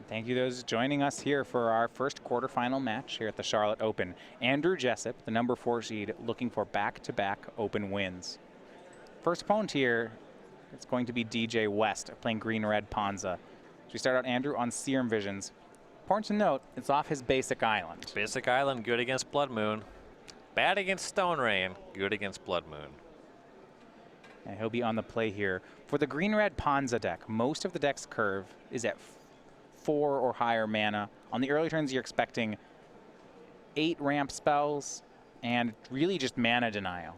Thank you those joining us here for our first quarterfinal match here at the Charlotte Open. Andrew Jessup, the number 4 seed, looking for back-to-back Open wins. First opponent here, it's going to be DJ West, playing green-red Ponza. So we start out, Andrew, on Serum Visions. Important to note, it's off his basic island. Basic island, good against Blood Moon. Bad against Stone Rain, good against Blood Moon. And he'll be on the play here. For the green-red Ponza deck, most of the deck's curve is at 4 or higher mana. On the early turns, you're expecting 8 ramp spells and really just mana denial.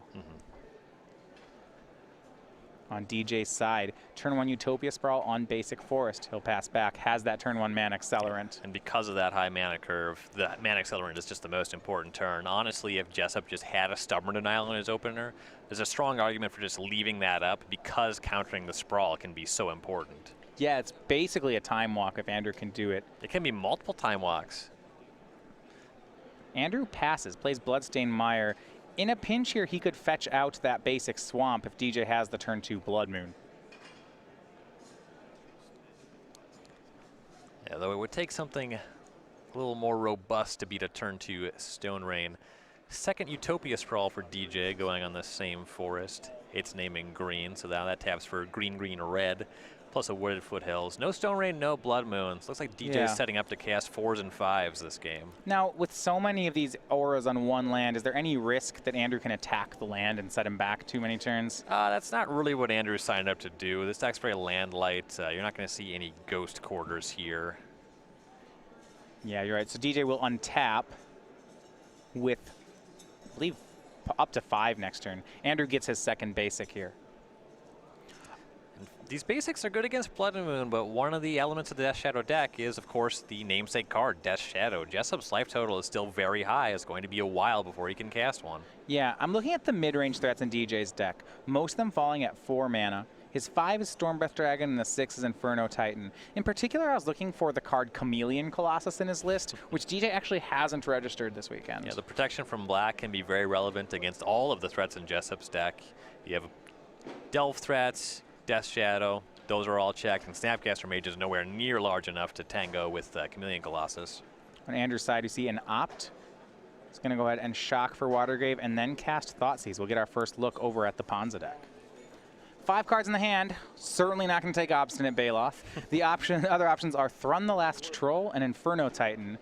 On DJ's side, turn 1 Utopia Sprawl on basic forest. He'll pass back, has that turn 1 mana accelerant. And because of that high mana curve, the mana accelerant is just the most important turn. Honestly, if Jessup just had a stubborn denial in his opener, there's a strong argument for just leaving that up because countering the sprawl can be so important. Yeah, it's basically a time walk if Andrew can do it. It can be multiple time walks. Andrew passes, plays Bloodstained Mire. In a pinch here, he could fetch out that basic swamp if DJ has the turn 2 Blood Moon. Yeah, though it would take something a little more robust to beat a turn 2 Stone Rain. Second Utopia Sprawl for DJ going on the same forest. It's naming green, so now that taps for green, green, red. Plus a wooded foothills. No Stone Rain, no Blood Moons. Looks like DJ's setting up to cast 4s and 5s this game. Now, with so many of these auras on one land, is there any risk that Andrew can attack the land and set him back too many turns? That's not really what Andrew signed up to do. This deck's very land light. You're not going to see any ghost quarters here. Yeah, you're right. So DJ will untap with, I believe, up to 5 next turn. Andrew gets his second basic here. These basics are good against Blood Moon, but one of the elements of the Death Shadow deck is, of course, the namesake card, Death Shadow. Jessup's life total is still very high. It's going to be a while before he can cast one. Yeah, I'm looking at the mid-range threats in DJ's deck. Most of them falling at 4 mana. His 5 is Stormbreath Dragon, and the 6 is Inferno Titan. In particular, I was looking for the card Chameleon Colossus in his list, which DJ actually hasn't registered this weekend. Yeah, the protection from black can be very relevant against all of the threats in Jessup's deck. You have Delve threats, Death Shadow, those are all checked, and Snapcaster Mage is nowhere near large enough to tango with Chameleon Colossus. On Andrew's side, you see an Opt. He's going to go ahead and shock for Watergrave and then cast Thoughtseize. We'll get our first look over at the Ponza deck. 5 cards in the hand, certainly not going to take Obstinate Baloth. The other options are Thrun the Last Troll and Inferno Titan.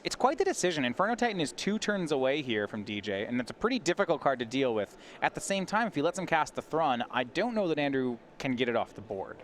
It's quite the decision. Inferno Titan is 2 turns away here from DJ, and it's a pretty difficult card to deal with. At the same time, if he lets him cast the Thrun, I don't know that Andrew can get it off the board.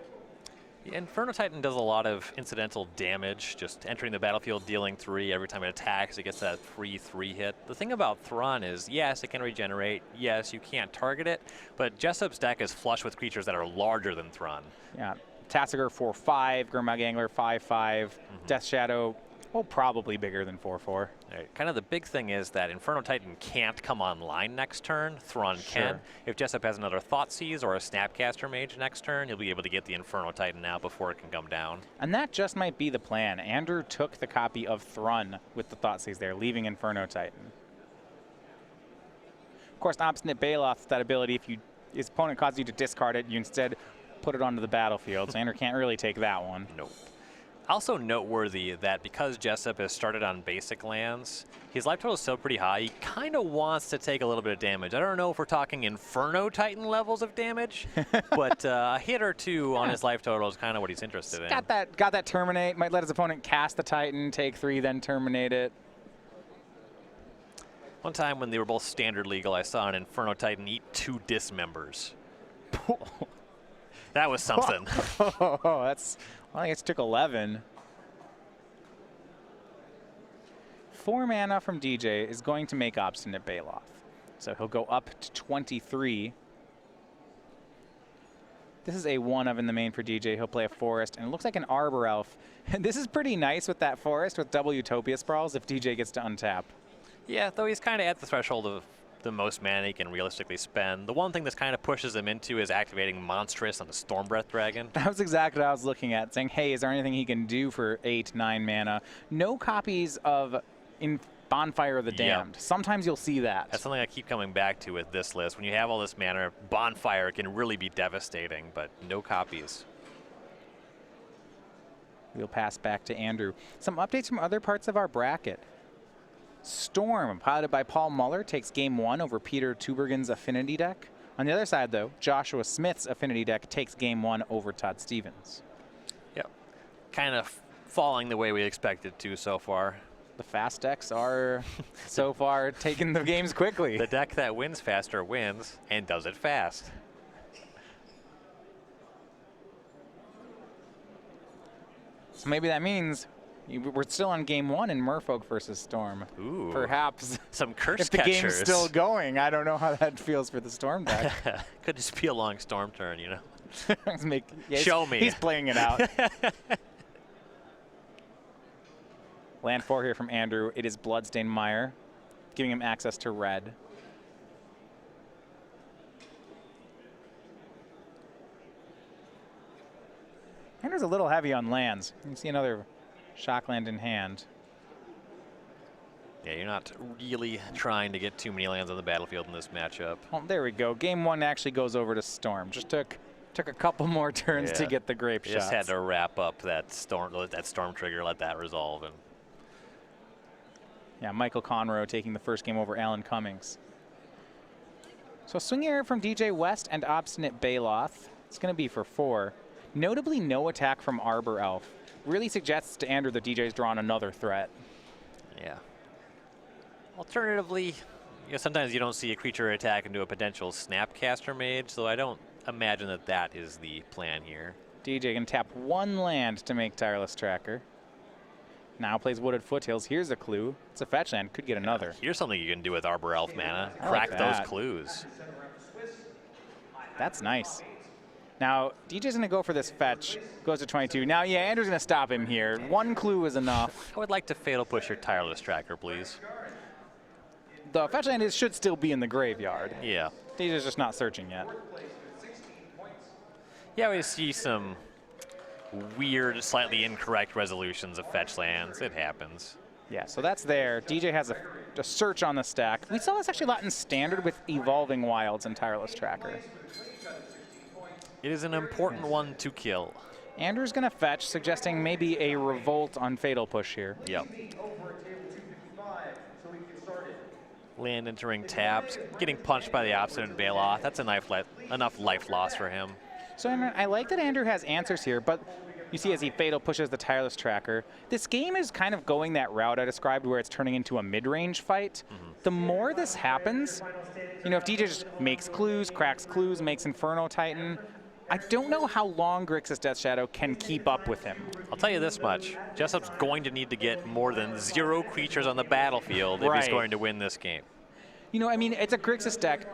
Yeah, Inferno Titan does a lot of incidental damage, just entering the battlefield, dealing 3. Every time it attacks, it gets that 3/3 hit. The thing about Thrun is, yes, it can regenerate. Yes, you can't target it, but Jessup's deck is flush with creatures that are larger than Thrun. Yeah, Tassiger 4/5, Gurmag Angler 5/5, Death Shadow, oh, probably bigger than 4/4. Right. Kind of the big thing is that Inferno Titan can't come online next turn. Thrun can. If Jessup has another Thoughtseize or a Snapcaster Mage next turn, he'll be able to get the Inferno Titan out before it can come down. And that just might be the plan. Andrew took the copy of Thrun with the Thoughtseize there, leaving Inferno Titan. Of course, Obstinate Baloth, that ability, if his opponent causes you to discard it, you instead put it onto the battlefield. So Andrew can't really take that one. Nope. Also noteworthy that because Jessup has started on basic lands, his life total is still pretty high. He kind of wants to take a little bit of damage. I don't know if we're talking Inferno Titan levels of damage, but a hit or 2 on his life total is kind of what he's interested in. Got that Terminate. Might let his opponent cast the Titan, take 3, then terminate it. One time when they were both standard legal, I saw an Inferno Titan eat 2 dismembers. That was something. Oh, that's... Well, I guess it took 11. 4 mana from DJ is going to make Obstinate Baloth. So he'll go up to 23. This is a 1 of in the main for DJ. He'll play a Forest, and it looks like an Arbor Elf. And this is pretty nice with that Forest with double Utopia Sprawls if DJ gets to untap. Yeah, though he's kind of at the threshold of the most mana he can realistically spend. The one thing this kind of pushes him into is activating Monstrous on the Stormbreath Dragon. That was exactly what I was looking at, saying, hey, is there anything he can do for 8, 9 mana? No copies of Bonfire of the Damned. Yep. Sometimes you'll see that. That's something I keep coming back to with this list. When you have all this mana, Bonfire can really be devastating, but no copies. We'll pass back to Andrew. Some updates from other parts of our bracket. Storm, piloted by Paul Muller, takes game 1 over Peter Tubergen's Affinity deck. On the other side, though, Joshua Smith's Affinity deck takes game 1 over Todd Stevens. Yep. Kind of falling the way we expected to so far. The fast decks are so far taking the games quickly. The deck that wins faster wins and does it fast. So maybe that means we're still on game 1 in Merfolk versus Storm. Ooh. Perhaps. Some curse if the catchers. game's still going, I don't know how that feels for the Storm deck. Could just be a long Storm turn, you know. Show me. He's playing it out. Land 4 here from Andrew. It is Bloodstained Mire, giving him access to red. Andrew's a little heavy on lands. You can see another shock land in hand. Yeah, you're not really trying to get too many lands on the battlefield in this matchup. Oh, there we go. Game 1 actually goes over to Storm. Just took a couple more turns to get the grape shots. Just had to wrap up that storm trigger, let that resolve. And yeah, Michael Conroe taking the first game over Alan Cummings. So swing here from DJ West and Obstinate Baloth. It's going to be for 4. Notably, no attack from Arbor Elf. Really suggests to Andrew that DJ's drawn another threat. Yeah. Alternatively, sometimes you don't see a creature attack into a potential Snapcaster Mage, so I don't imagine that that is the plan here. DJ can tap 1 land to make Tireless Tracker. Now plays Wooded Foothills. Here's a clue. It's a fetch land. Could get another. Here's something you can do with Arbor Elf mana. Like Crack those clues. That's nice. Now, DJ's going to go for this fetch. Goes to 22. Now, yeah, Andrew's going to stop him here. 1 clue is enough. I would like to Fatal Push your Tireless Tracker, please. The fetch land should still be in the graveyard. Yeah. DJ's just not searching yet. Yeah, we see some weird, slightly incorrect resolutions of fetch lands. It happens. Yeah, so that's there. DJ has a search on the stack. We saw this actually a lot in Standard with Evolving Wilds and Tireless Tracker. It is an important one to kill. Andrew's going to fetch, suggesting maybe a Revolt on Fatal Push here. Yep. Land entering tapped, getting punched by the Obstinate Baloth. That's enough life loss for him. So I like that Andrew has answers here, but you see as he Fatal Pushes the Tireless Tracker, this game is kind of going that route I described where it's turning into a mid-range fight. The more this happens, if DJ just makes clues, cracks clues, makes Inferno Titan, I don't know how long Grixis Death Shadow can keep up with him. I'll tell you this much. Jessup's going to need to get more than 0 creatures on the battlefield if he's going to win this game. It's a Grixis deck,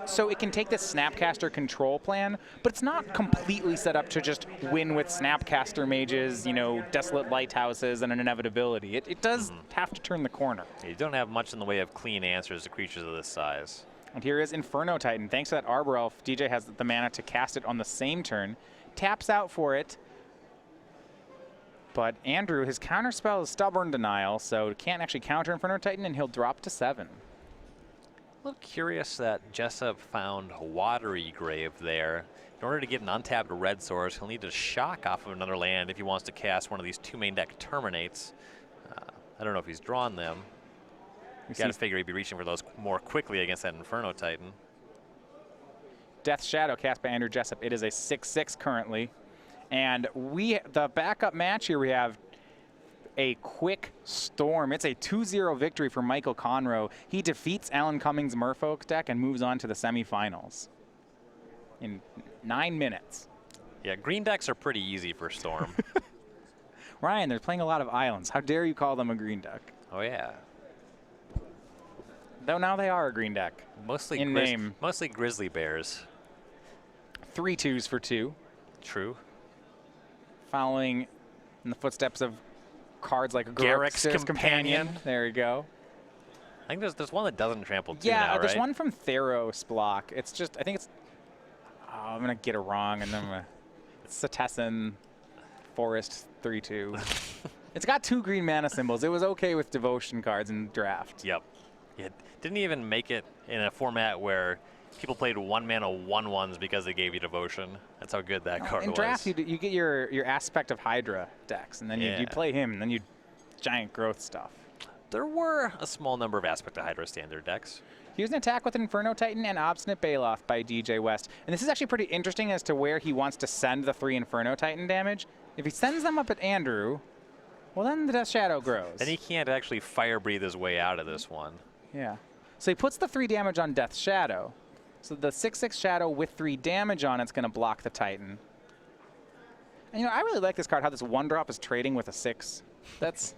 so it can take this Snapcaster control plan, but it's not completely set up to just win with Snapcaster mages, Desolate Lighthouses, and an inevitability. It does have to turn the corner. You don't have much in the way of clean answers to creatures of this size. And here is Inferno Titan. Thanks to that Arbor Elf, DJ has the mana to cast it on the same turn. Taps out for it. But Andrew, his counterspell is Stubborn Denial, so can't actually counter Inferno Titan, and he'll drop to 7. A little curious that Jessup found Watery Grave there. In order to get an untapped red source, he'll need to shock off of another land if he wants to cast one of these 2 main deck Terminates. I don't know if he's drawn them. You got to figure he'd be reaching for those more quickly against that Inferno Titan. Death Shadow cast by Andrew Jessup. It is a 6/6 currently. And the backup match here, we have a quick Storm. It's a 2-0 victory for Michael Conroe. He defeats Alan Cummings' Merfolk deck and moves on to the semifinals in 9 minutes. Yeah, green decks are pretty easy for Storm. Ryan, they're playing a lot of islands. How dare you call them a green deck? Oh, yeah. Though now they are a green deck. Mostly in name. Mostly Grizzly Bears. 3 2s for 2. True. Following in the footsteps of cards like Garrick's Companion. There you go. I think there's one that doesn't trample too yeah, now, there's right? one from Theros block. It's just, I think it's, I'm going to get it wrong, and then it's Setessan Forest 3/2. It's got 2 green mana symbols. It was okay with devotion cards in draft. Yep. It didn't even make it in a format where people played 1-mana 1/1s because they gave you Devotion. That's how good that card was. In draft, you get your Aspect of Hydra decks, and then you play him, and then you giant growth stuff. There were a small number of Aspect of Hydra standard decks. Here's an attack with Inferno Titan and Obstinate Baloth by DJ West. And this is actually pretty interesting as to where he wants to send the 3 Inferno Titan damage. If he sends them up at Andrew, well, then the Death Shadow grows. Then he can't actually Fire Breathe his way out of this one. Yeah. So he puts the 3 damage on Death Shadow. So the 6/6 Shadow with 3 damage on it's going to block the Titan. And, I really like this card, how this 1-drop is trading with a 6. That's...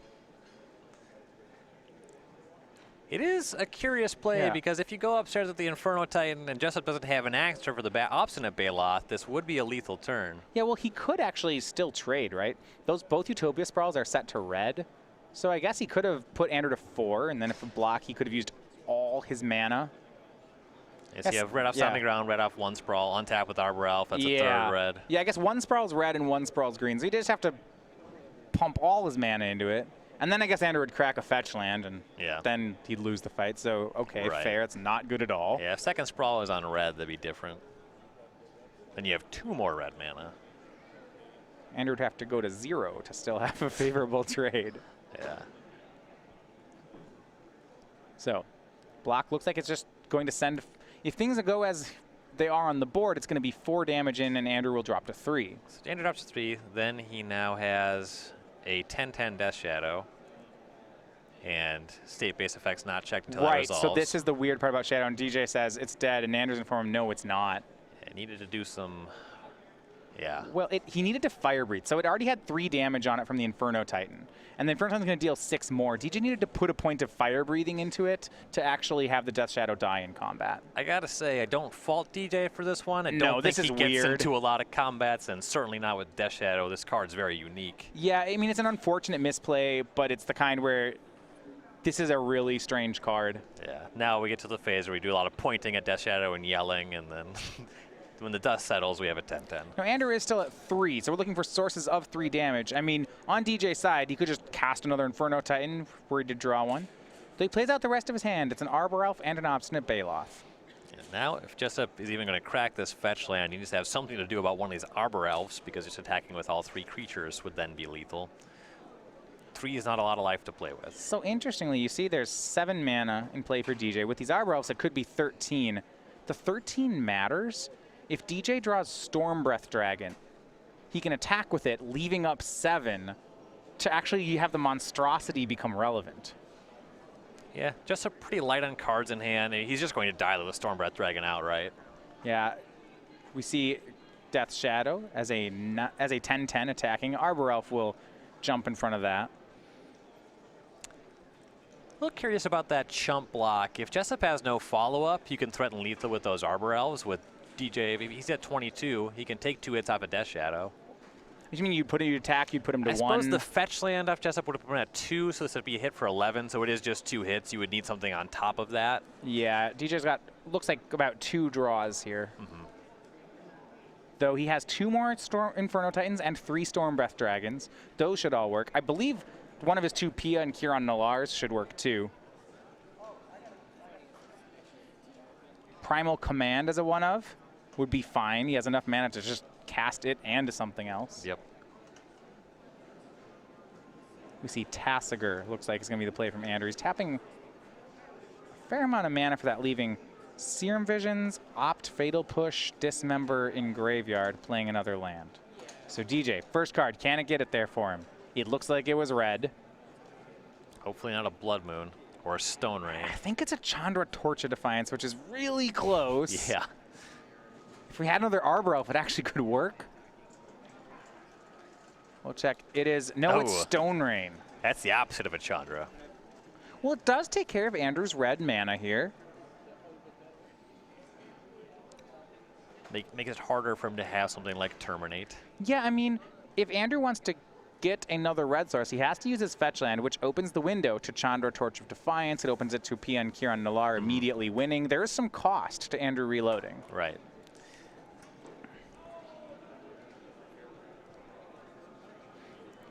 It is a curious play because if you go upstairs with the Inferno Titan and Jessup doesn't have an answer for the Obstinate Baloth, this would be a lethal turn. Yeah, well, he could actually still trade, right? Both Utopia Sprawls are set to red. So I guess he could have put Andrew to 4, and then if a block, he could have used all his mana. Yes, you have red off Stomping Ground, red off 1 Sprawl, untap with Arbor Elf, that's a 3rd red. Yeah, I guess 1 Sprawl's red and 1 Sprawl's green, so he just have to pump all his mana into it. And then I guess Andrew would crack a fetch land, and then he'd lose the fight. So, okay, fair. It's not good at all. Yeah, if 2nd Sprawl is on red, that'd be different. Then you have 2 more red mana. Andrew would have to go to 0 to still have a favorable trade. Yeah. So, block looks like it's just going to send... If things go as they are on the board, it's going to be 4 damage in, and Andrew will drop to 3. So Andrew drops to 3. Then he now has a 10/10 Death Shadow. And state-based effects not checked until that resolves. So this is the weird part about Shadow, and DJ says it's dead, and Andrew's informed him, no, it's not. It needed to do some... Well, he needed to Fire Breathe, so it already had 3 damage on it from the Inferno Titan. And the Inferno Titan's going to deal 6 more. DJ needed to put a point of Fire Breathing into it to actually have the Death Shadow die in combat. I got to say, I don't fault DJ for this one. I don't think he gets into a lot of combats, and certainly not with Death Shadow. This card's very unique. Yeah, I mean, it's an unfortunate misplay, but it's the kind where this is a really strange card. Yeah, now we get to the phase where we do a lot of pointing at Death Shadow and yelling, and then... When the dust settles, we have a 10/10. Now, Andrew is still at 3, so we're looking for sources of 3 damage. I mean, on DJ's side, he could just cast another Inferno Titan were he to draw one. So he plays out the rest of his hand. It's an Arbor Elf and an Obstinate Baloth. And now, if Jessup is even going to crack this fetch land, he needs to have something to do about one of these Arbor Elves, because just attacking with all 3 creatures would then be lethal. 3 is not a lot of life to play with. So interestingly, you see there's 7 mana in play for DJ. With these Arbor Elves, it could be 13. The 13 matters. If DJ draws Storm Breath Dragon, he can attack with it, leaving up 7 to actually have the monstrosity become relevant. Yeah, just a pretty light on cards in hand. He's just going to die with Storm Breath Dragon outright. Yeah, we see Death Shadow as a 10/10 attacking. Arbor Elf will jump in front of that. A little curious about that chump block. If Jessup has no follow-up, you can threaten lethal with those Arbor Elves. With DJ, if he's at 22, he can take 2 hits off a Death Shadow. You mean you'd put him attack, you'd put him to 1? I suppose the fetch land off Jessup would have put him at 2, so this would be a hit for 11, so it is just 2 hits. You would need something on top of that. Yeah, DJ's got, looks like about 2 draws here. Though he has 2 more Inferno Titans and 3 Storm Breath Dragons. Those should all work. I believe one of his 2 Pia and Kiran Nalars should work too. Primal Command as a 1-of would be fine. He has enough mana to just cast it and to something else. Yep. We see Tassiger. Looks like it's going to be the play from Andrew. He's tapping a fair amount of mana for that, leaving Serum Visions, Opt, Fatal Push, Dismember in Graveyard, playing another land. So DJ, first card, can it get it there for him? It looks like it was red. Hopefully not a Blood Moon or a Stone Rain. I think it's a Chandra Torch of Defiance, which is really close. Yeah. If we had another Arbor Elf, it actually could work. We'll check. It is, no, it's Stone Rain. That's the opposite of a Chandra. Well, it does take care of Andrew's red mana here. Make it harder for him to have something like Terminate. Yeah, I mean, if Andrew wants to get another red source, he has to use his fetch land, which opens the window to Chandra Torch of Defiance. It opens it to PN Kiran Nalar immediately winning. There is some cost to Andrew reloading. Right.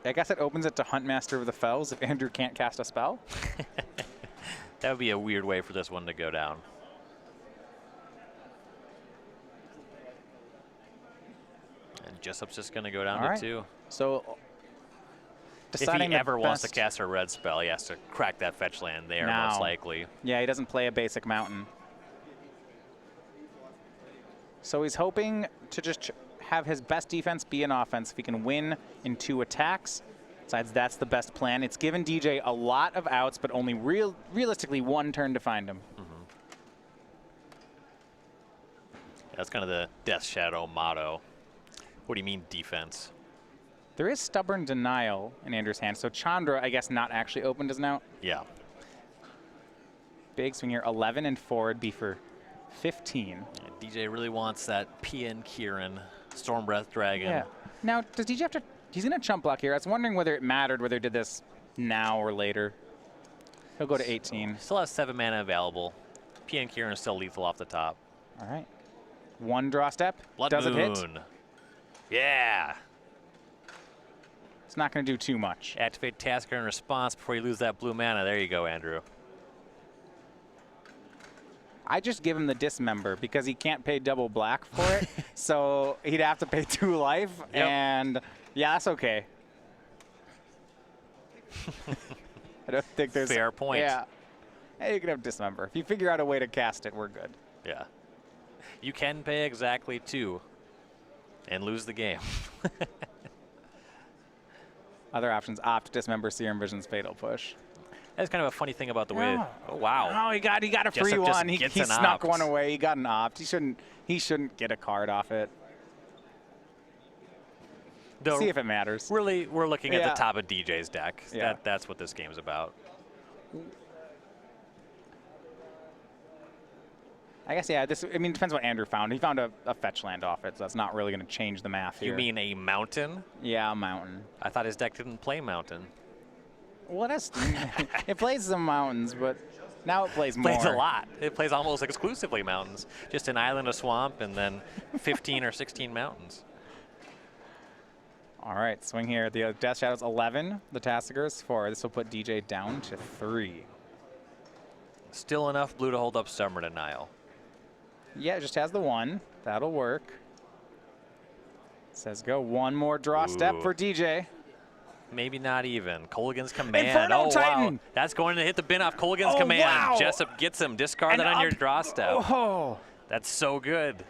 I guess it opens it to Huntmaster of the Fells if Andrew can't cast a spell. That would be a weird way for this one to go down. Jessup's just going to go down All to right. 2. So If deciding he ever wants to best cast a red spell, he has to crack that fetch land there, now. most likely. Yeah, he doesn't play a basic mountain. So he's hoping to just have his best defense be an offense. If he can win in 2 attacks, besides that's the best plan. It's given DJ a lot of outs, but only realistically 1 turn to find him. That's kind of the Death Shadow motto. What do you mean defense? There is Stubborn Denial in Andrew's hand, so Chandra, I guess, not actually opened as an out. Yeah. Big swing here, 11 and 4 would be for 15. Yeah, DJ really wants that PN Kieran Storm Breath Dragon. Yeah. Now, does DJ have to? He's going to chump block here. I was wondering whether it mattered whether he did this now or later. He'll go to 18. Still has 7 mana available. PN Kieran is still lethal off the top. All right. 1 draw step. Blood Does Moon. it hit? Yeah. It's not going to do too much. Activate Tasker in response before you lose that blue mana. There you go, Andrew. I just give him the Dismember because he can't pay double black for it. So he'd have to pay 2 life. Yep. And yeah, that's okay. I don't think there's Fair point. Yeah. Hey, you can have Dismember. If you figure out a way to cast it, we're good. Yeah. You can pay exactly 2 and lose the game. Other options: Opt, Dismember, Serum Vision's Fatal Push. That's kind of a funny thing about the way. Oh wow! Oh, he got a free Jessup just one. He gets an snuck opt. one away. He got an Opt. He shouldn't get a card off it. Though See if it matters. Really, we're looking at Yeah. the top of DJ's deck. Yeah. That's what this game's about. I guess, yeah, I mean, it depends what Andrew found. He found a fetch land off it, so that's not really going to change the math here. You mean a mountain? Yeah, a mountain. I thought his deck didn't play mountain. Well, it plays some mountains, but now it plays more. Plays a lot. It plays almost exclusively mountains. Just an island, a swamp, and then 15 or 16 mountains. All right, swing here. The Death Shadow's 11. The Tassigur's 4. This will put DJ down to 3. Still enough blue to hold up Stubborn Denial. Yeah, it just has the 1. That'll work. Says go 1 more draw step Ooh. for DJ. Maybe not even. Colligan's Command. Inferno oh, Titan! wow. That's going to hit the bin off Colligan's Oh, Command. wow. Jessup gets him. Discard And that on your up- draw step. Oh. That's so good.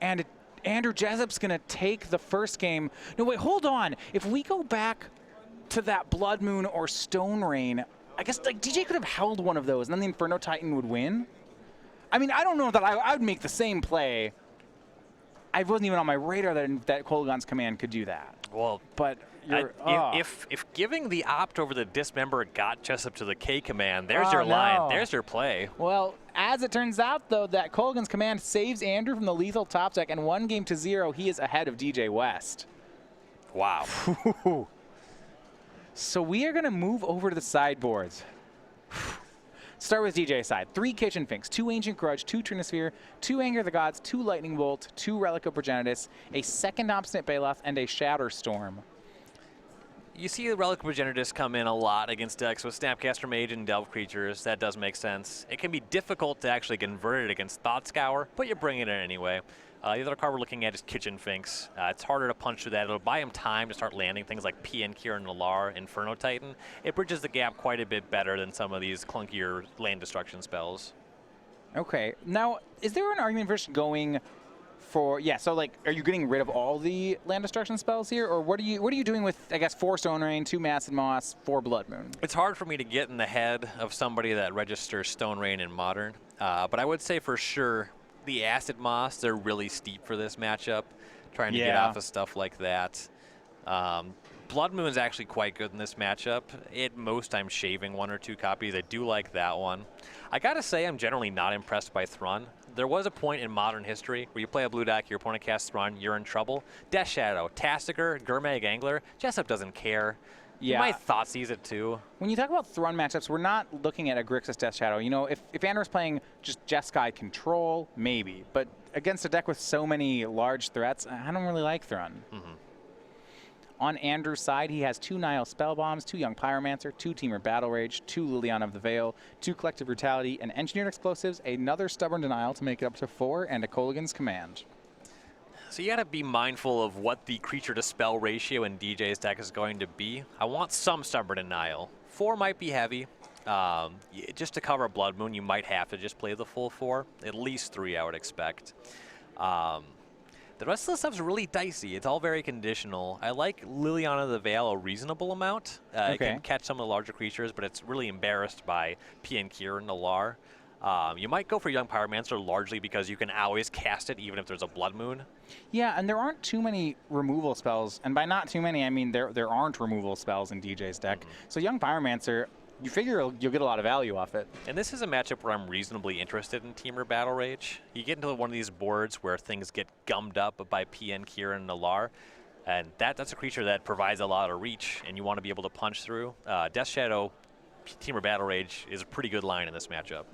And Andrew Jessup's going to take the first game. No, wait, hold on. If we go back to that Blood Moon or Stone Rain, I guess like DJ could have held one of those, and then the Inferno Titan would win. I mean, I don't know that I would make the same play. I wasn't even on my radar that Kolaghan's Command could do that. Well, But you're, if giving the opt over the Dismember got Jessup to the K command, there's your line. no. There's your play. Well, as it turns out, though, that Kolaghan's Command saves Andrew from the lethal top deck, and 1 game to 0, he is ahead of DJ West. Wow. So we are going to move over to the sideboards. Start with DJ's side. 3 Kitchen Finks, 2 Ancient Grudge, 2 Trinisphere, 2 Anger of the Gods, 2 Lightning Bolt, 2 Relic of Progenitus, a 2nd Obstinate Baloth, and a Shatter Storm. You see the Relic of Progenitus come in a lot against decks with Snapcaster Mage and Delve creatures. That does make sense. It can be difficult to actually convert it against Thought Scour, but you're bringing it in anyway. The other card we're looking at is Kitchen Finks. It's harder to punch through that. It'll buy him time to start landing things like PN Kieran Nalar, Inferno Titan. It bridges the gap quite a bit better than some of these clunkier land destruction spells. Okay. Now, is there an argument for just going for, yeah, so like, are you getting rid of all the land destruction spells here, or what are you doing with, I guess, 4 Stone Rain, 2 Massive Moss, 4 Blood Moon? It's hard for me to get in the head of somebody that registers Stone Rain in Modern, but I would say for sure the Acid Moss, they're really steep for this matchup, trying to get off of stuff like that. Blood Moon is actually quite good in this matchup. At most, I'm shaving 1 or 2 copies. I do like that one. I gotta say, I'm generally not impressed by Thrun. There was a point in Modern history where you play a blue deck, your opponent casts Thrun, you're in trouble. Death Shadow, Tastiger, Gurmag Angler, Jessup doesn't care. Yeah. My thought sees it too. When you talk about Thrun matchups, we're not looking at a Grixis Death Shadow. You know, if Andrew's playing just Jeskai Control, maybe. But against a deck with so many large threats, I don't really like Thrun. On Andrew's side, he has 2 Nile Spellbombs, 2 Young Pyromancer, 2 Teamer Battle Rage, 2 Liliana of the Veil, 2 Collective Brutality, an Engineered Explosives, another Stubborn Denial to make it up to 4, and a Kolaghan's Command. So you got to be mindful of what the creature to spell ratio in DJ's deck is going to be. I want some Stubborn Denial. 4 might be heavy. Just to cover Blood Moon, you might have to just play the full 4. At least 3, I would expect. The rest of the stuff's really dicey. It's all very conditional. I like Liliana the Veil a reasonable amount. It can catch some of the larger creatures, but it's really embarrassed by Piankir and Nalar. You might go for Young Pyromancer largely because you can always cast it even if there's a Blood Moon. Yeah, and there aren't too many removal spells. And by not too many, I mean there aren't removal spells in DJ's deck. So Young Pyromancer, you figure you'll get a lot of value off it. And this is a matchup where I'm reasonably interested in Temur Battle Rage. You get into one of these boards where things get gummed up by Piankir and Nalar. And that's a creature that provides a lot of reach, and you want to be able to punch through. Death Shadow, Temur Battle Rage is a pretty good line in this matchup.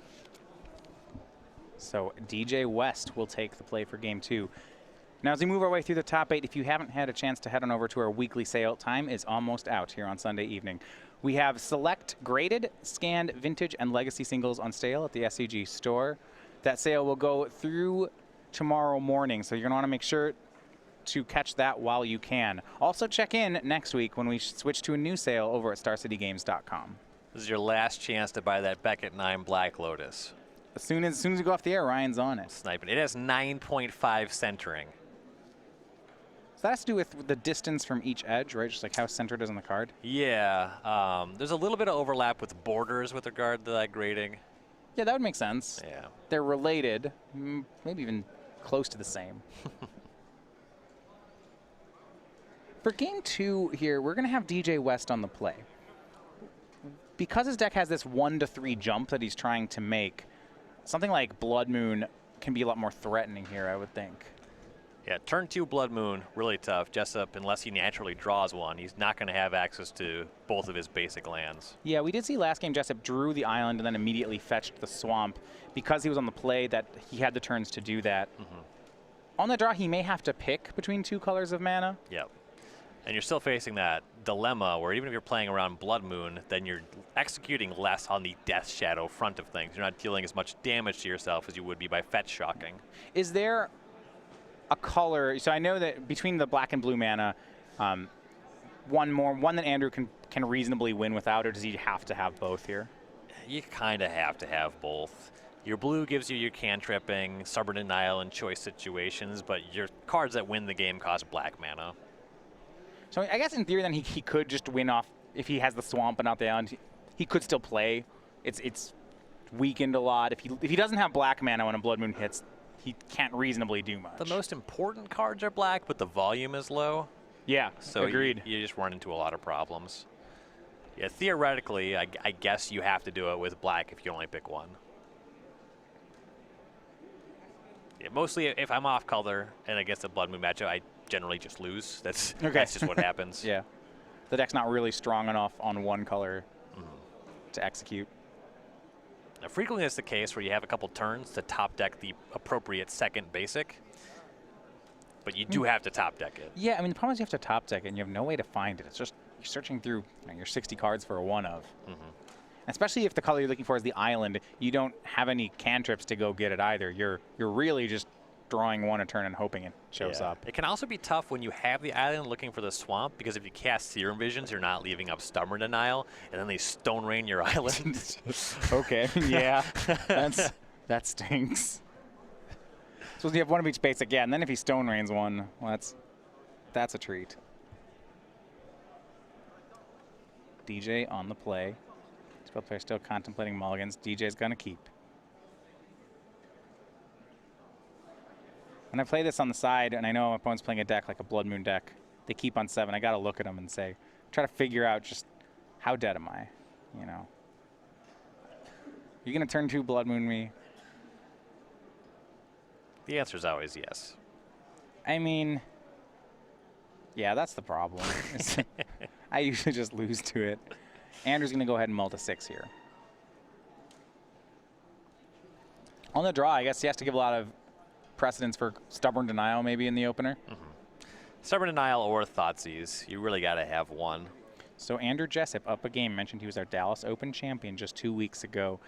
So DJ West will take the play for game 2. Now, as we move our way through the top 8, if you haven't had a chance to head on over to our weekly sale, time is almost out here on Sunday evening. We have select graded, scanned, vintage, and legacy singles on sale at the SCG store. That sale will go through tomorrow morning, so you're going to want to make sure to catch that while you can. Also, check in next week when we switch to a new sale over at StarCityGames.com. This is your last chance to buy that Beckett 9 Black Lotus. As soon as we go off the air, Ryan's on it. Sniping. It has 9.5 centering. So that has to do with the distance from each edge, right? Just like how centered it is on the card? Yeah. There's a little bit of overlap with borders with regard to that grading. Yeah, that would make sense. Yeah. They're related, maybe even close to the same. For game 2 here, we're going to have DJ West on the play. Because his deck has this 1 to 3 jump that he's trying to make, something like Blood Moon can be a lot more threatening here, I would think. Yeah, turn 2 Blood Moon, really tough. Jessup, unless he naturally draws one, he's not going to have access to both of his basic lands. Yeah, we did see last game Jessup drew the island and then immediately fetched the swamp. Because he was on the play, that he had the turns to do that. On the draw, he may have to pick between 2 colors of mana. Yep. And you're still facing that dilemma where even if you're playing around Blood Moon, then you're executing less on the Death Shadow front of things. You're not dealing as much damage to yourself as you would be by fetch shocking. Is there a color? So I know that between the black and blue mana, one that Andrew can reasonably win without, or does he have to have both here? You kind of have to have both. Your blue gives you your cantripping, Stubborn Denial in choice situations, but your cards that win the game cost black mana. So I guess in theory then he could just win off, if he has the swamp but not the island, he could still play. It's weakened a lot. If he doesn't have black mana when a Blood Moon hits, he can't reasonably do much. The most important cards are black, but the volume is low. Yeah, so agreed. You just run into a lot of problems. Yeah, theoretically, I guess you have to do it with black if you only pick one. Yeah, mostly if I'm off color and against a Blood Moon matchup, I generally just lose. That's just what happens. Yeah. The deck's not really strong enough on one color to execute. Now, frequently it's the case where you have a couple turns to top deck the appropriate second basic, but you do have to top deck it. Yeah, I mean, the problem is you have to top deck it and you have no way to find it. It's just you're searching through your 60 cards for a one of. Especially if the color you're looking for is the island, you don't have any cantrips to go get it either. You're really just drawing one a turn and hoping it shows up. It can also be tough when you have the island looking for the swamp, because if you cast Serum Visions, you're not leaving up Stubborn Denial, and then they Stone Rain your island. Okay, yeah, that stinks. So you have one of each basic, yeah, and then if he Stone Rains one, well, that's a treat. DJ on the play. Spell player still contemplating mulligans. DJ's gonna keep. When I play this on the side, and I know my opponent's playing a deck like a Blood Moon deck, they keep on 7. I got to look at them and try to figure out just how dead am I, you know? You going to turn 2 Blood Moon me? The answer is always yes. I mean, yeah, that's the problem. I usually just lose to it. Andrew's going to go ahead and mull to 6 here. On the draw, I guess he has to give a lot of precedence for Stubborn Denial maybe in the opener. Stubborn Denial or Thoughtseize. You really got to have one. So Andrew Jessup up a game, mentioned he was our Dallas Open champion just 2 weeks ago.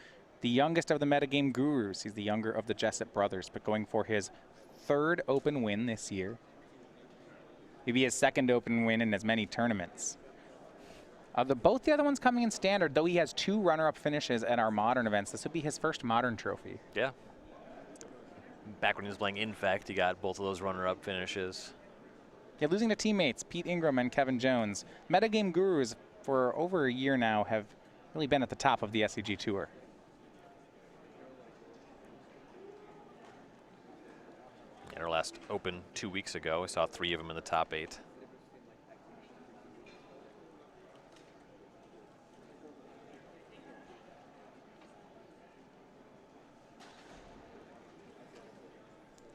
The youngest of the metagame gurus. He's the younger of the Jessup brothers, but going for his third open win this year. It'd be his second open win in as many tournaments. Both the other ones coming in standard, though he has 2 runner-up finishes at our modern events. This would be his first modern trophy. Yeah. Back when he was playing Infect, he got both of those runner-up finishes. Yeah, losing to teammates Pete Ingram and Kevin Jones. Metagame gurus for over a year now have really been at the top of the SCG Tour. In our last Open 2 weeks ago, we saw 3 of them in the top 8.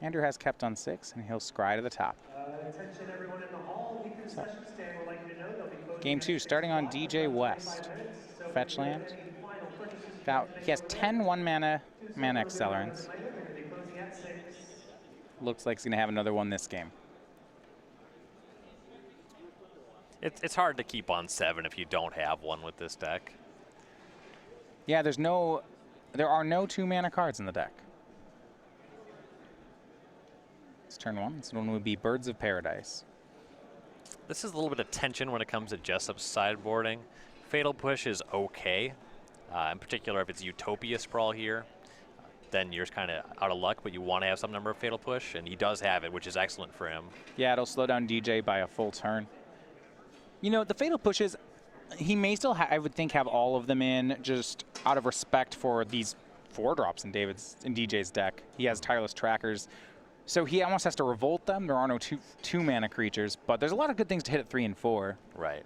Andrew has kept on 6, and he'll scry to the top. Attention everyone in the hall. We concession stand would like you to know they'll be closing Game 2 starting on DJ West. Fetch land. He has 10 1-mana accelerants. Looks like he's going to have another one this game. It's hard to keep on 7 if you don't have one with this deck. Yeah, there are no 2-mana cards in the deck. It's turn 1. This one would be Birds of Paradise. This is a little bit of tension when it comes to Jessup's sideboarding. Fatal Push is okay. In particular, if it's Utopia Sprawl here, then you're kind of out of luck, but you want to have some number of Fatal Push, and he does have it, which is excellent for him. Yeah, it'll slow down DJ by a full turn. You know, the Fatal Pushes, he may still, I would think, have all of them in, just out of respect for these 4-drops in DJ's deck. He has Tireless Trackers, so he almost has to revolt them. There are no 2-mana creatures, but there's a lot of good things to hit at 3 and 4. Right.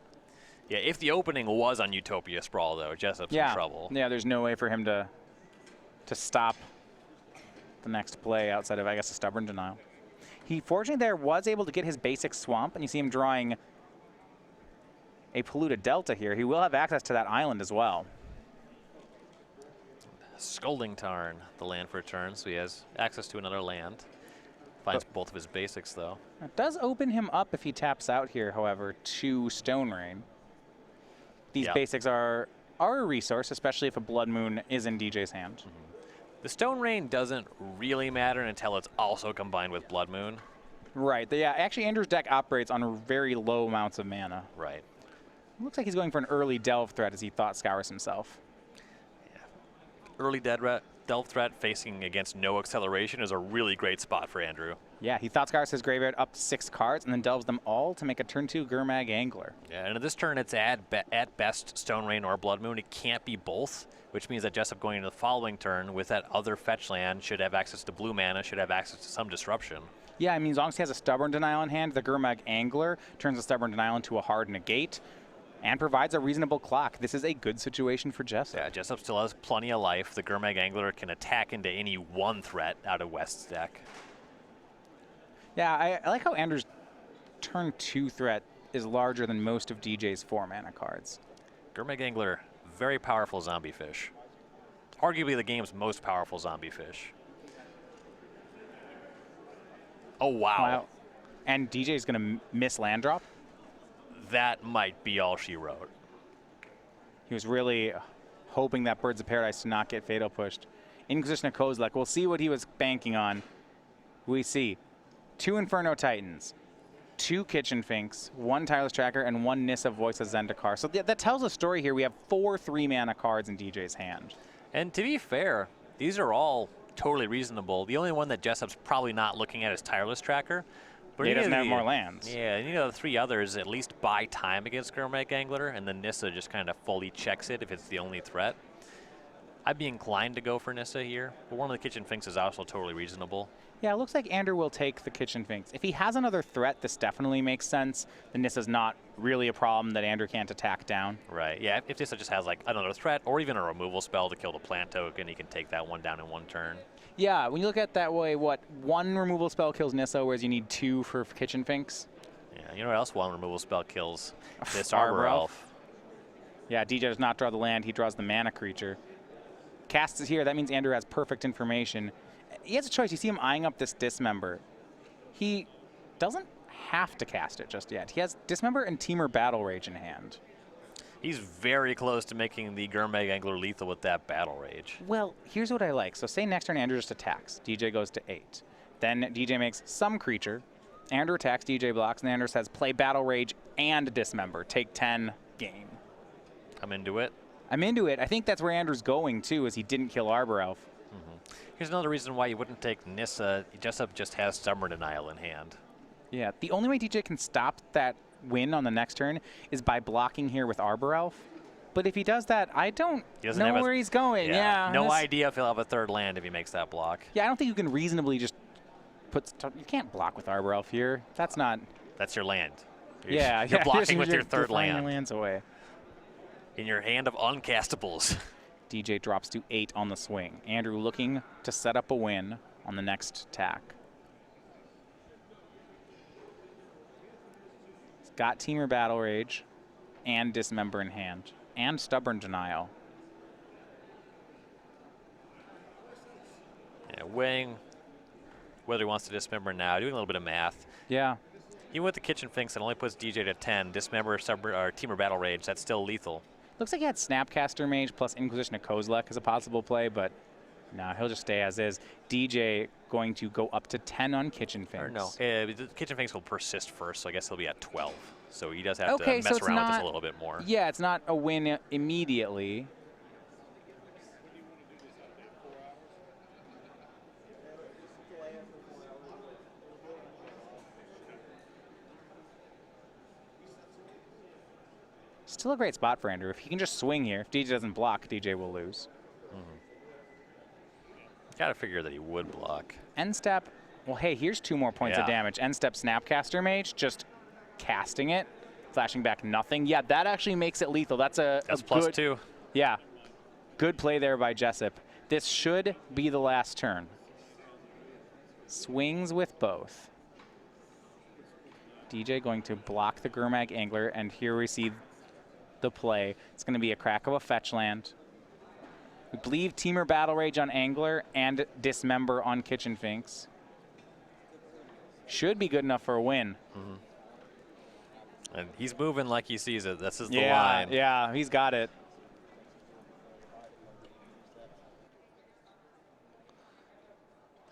Yeah, if the opening was on Utopia Sprawl, though, Jessup's in trouble. Yeah, there's no way for him to stop the next play outside of, I guess, a Stubborn Denial. He fortunately there was able to get his basic Swamp, and you see him drawing a Polluted Delta here. He will have access to that island as well. Scolding Tarn, the land for a turn, so he has access to another land. Finds both of his basics, though. It does open him up if he taps out here, however, to Stone Rain. These basics are a resource, especially if a Blood Moon is in DJ's hand. The Stone Rain doesn't really matter until it's also combined with Blood Moon. Right. Yeah, actually, Andrew's deck operates on very low amounts of mana. Right. Looks like he's going for an early Delve threat as he thought scours himself. Yeah. Early Delve threat facing against no acceleration is a really great spot for Andrew. Yeah, he thought scours his graveyard up to 6 cards and then delves them all to make a turn 2 Gurmag Angler. Yeah, and at this turn it's at best Stone Rain or Blood Moon. It can't be both, which means that Jessup going into the following turn with that other fetch land should have access to blue mana, should have access to some disruption. Yeah, I mean, as long as he has a Stubborn Denial in hand, the Gurmag Angler turns the Stubborn Denial into a hard negate and provides a reasonable clock. This is a good situation for Jessup. Yeah, Jessup still has plenty of life. The Gurmag Angler can attack into any one threat out of West's deck. Yeah, I like how Andrew's turn 2 threat is larger than most of DJ's 4-mana cards. Gurmag Angler, very powerful zombie fish. Arguably the game's most powerful zombie fish. Oh, wow. And DJ's going to miss land drop? That might be all she wrote. He was really hoping that Birds of Paradise to not get fatal pushed. Inquisition of Kozilek, we'll see what he was banking on. We see 2 Inferno Titans, 2 Kitchen Finks, 1 Tireless Tracker, and 1 Nissa Voice of Zendikar. So that tells a story here. We have 4 3-mana cards in DJ's hand. And to be fair, these are all totally reasonable. The only one that Jessup's probably not looking at is Tireless Tracker. But he doesn't have more lands. Yeah, and the 3 others at least buy time against Gurmag Angler, and then Nissa just kind of fully checks it if it's the only threat. I'd be inclined to go for Nissa here, but one of the Kitchen Finks is also totally reasonable. Yeah, it looks like Andrew will take the Kitchen Finks. If he has another threat, this definitely makes sense. The Nissa's not really a problem that Andrew can't attack down. Right, yeah, if Nissa just has like another threat or even a removal spell to kill the plant token, he can take that one down in one turn. Yeah, when you look at it that way, what, 1 removal spell kills Nissa, whereas you need 2 for Kitchen Finks? Yeah, you know what else 1 removal spell kills? This Arbor Elf. Yeah, DJ does not draw the land, he draws the mana creature. Casts it here, that means Andrew has perfect information. He has a choice. You see him eyeing up this Dismember. He doesn't have to cast it just yet. He has Dismember and Temur Battle Rage in hand. He's very close to making the Gurmag Angler lethal with that Battle Rage. Well, here's what I like. So say next turn Andrew just attacks. DJ goes to 8. Then DJ makes some creature. Andrew attacks, DJ blocks, and Andrew says play Battle Rage and Dismember. Take 10, game. I'm into it. I'm into it. I think that's where Andrew's going, too, as he didn't kill Arbor Elf. Here's another reason why you wouldn't take Nissa. Jessup just has Stubborn Denial in hand. Yeah, the only way DJ can stop that win on the next turn is by blocking here with Arbor Elf. But if he does that, I don't know where he's going. Yeah, no idea if he'll have a third land if he makes that block. Yeah, I don't think you can reasonably just put... You can't block with Arbor Elf here. That's not... That's your land. You're blocking with your third land. Your lands away. In your hand of uncastables. DJ drops to 8 on the swing. Andrew looking to set up a win on the next attack. He's got Teamer Battle Rage and Dismember in hand and Stubborn Denial. Yeah, weighing whether he wants to Dismember now, doing a little bit of math. Yeah. Even with the Kitchen Finks, it only puts DJ to 10. Dismember, or Teamer Battle Rage, that's still lethal. Looks like he had Snapcaster Mage plus Inquisition of Kozilek as a possible play, but no, he'll just stay as is. DJ going to go up to 10 on Kitchen Finks. Or no, the Kitchen Finks will persist first, so I guess he'll be at 12. So he does have to mess around with this a little bit more. Yeah, it's not a win immediately. Still a great spot for Andrew. If he can just swing here, if DJ doesn't block, DJ will lose. Got to figure that he would block. End step. Well, hey, here's 2 more points of damage. End step Snapcaster Mage, just casting it, flashing back nothing. Yeah, that actually makes it lethal. That's plus good, 2. Yeah, good play there by Jessup. This should be the last turn. Swings with both. DJ going to block the Gurmag Angler, and here we see the play. It's going to be a crack of a fetch land. We believe Teamer Battle Rage on Angler and Dismember on Kitchen Finks. Should be good enough for a win. And he's moving like he sees it. This is the line. Yeah, he's got it.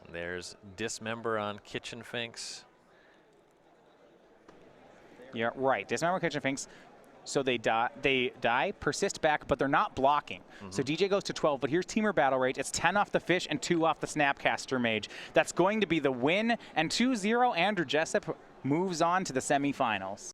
And there's Dismember on Kitchen Finks. Yeah, right. Dismember Kitchen Finks. So they die, persist back, but they're not blocking. So DJ goes to 12, but here's Teamer Battle Rage. It's 10 off the fish and 2 off the Snapcaster Mage. That's going to be the win, and 2-0, Andrew Jessup moves on to the semifinals.